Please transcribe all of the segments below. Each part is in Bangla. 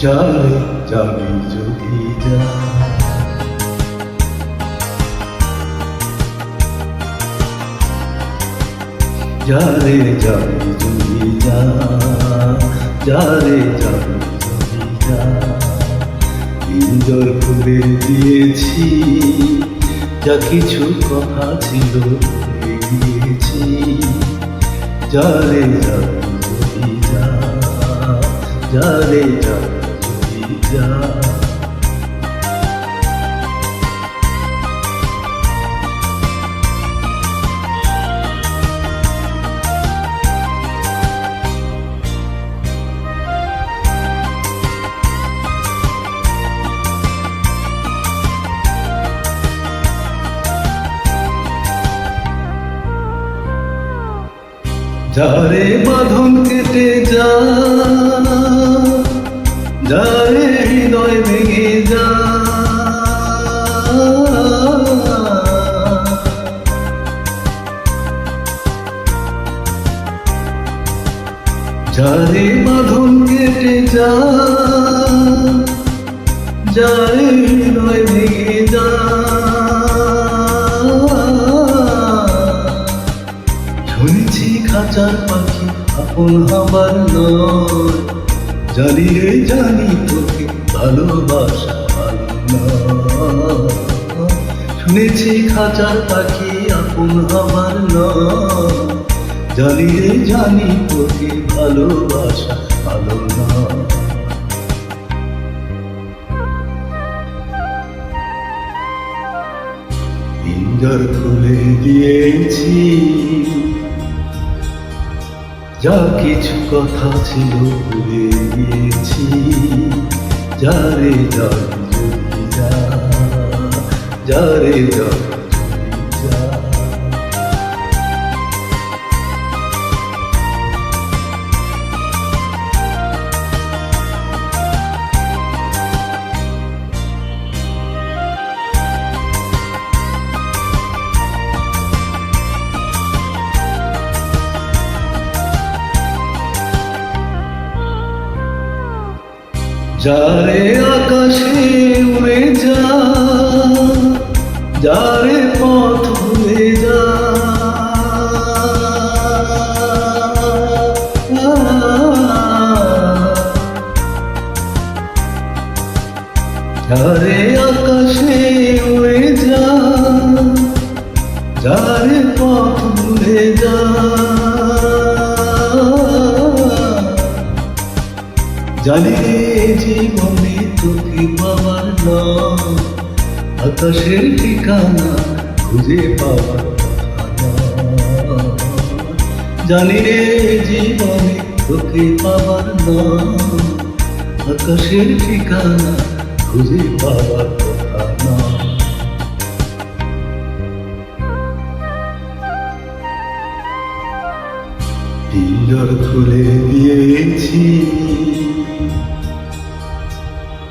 যারে যাবি যদি যা, যারে যাবি যদি যা, যারে যাবি যদি যা। ইন্দর ফুলে দিয়েছি যা কিছু কথা ছিল ভুলে গিয়েছি, যারে যাবি যদি যা, যারে যাবি যদি যা। যারে বাঁধন কেটে যা, যারে হৃদয় ভেঙে যা, যারে বাঁধন কেটে যা, যারে হৃদয় ভেঙে যা। শুনেছি খাঁচার পাখি আপন হবার নয়, জানি রে জানি তোকে ভালোবাসা ভালো নয়। শুনেছি খাঁচার পাখি আপন হবার নয়, জানি রে জানি তোকে ভালোবাসা ভালো নয়। পিঞ্জর খুলে দিয়েছি যা কিছু কথা ছিল ভুলে গিয়েছি, যারে যাবি যদি যা, যারে যাবি যদি যা। যারে আকাশে উড়ে যা, যারে পথ ভুলে যা, যারে আকাশে উড়ে যা, যারে পথ ভুলে যা। জানি রে জীবনে তোকে পাওয়ার নয়, আকাশের ঠিকানা খুঁজে পাওয়ার কথা নয়। জানি রে জীবনে তোকে পাওয়ার নয়, আকাশের ঠিকানা খুঁজে পাওয়ার কথা নয়। পিঞ্জর খুলে দিয়েছি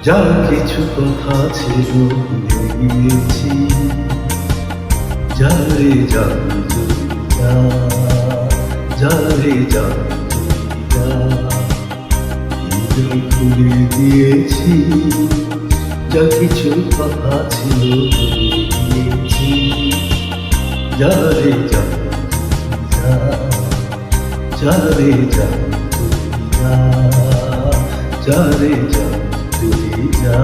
যা কিছু কথা ছিল ভুলে গিয়েছি, যারে যাবি যদি যা, যারে যাবি যদি যা। পিঞ্জর খুলে দিয়েছি যা কিছু কথা ছিল ভুলে গিয়েছি, যারে যাবি যদি যা, যারে যাবি যদি যা, যারে যাবি যদি যা।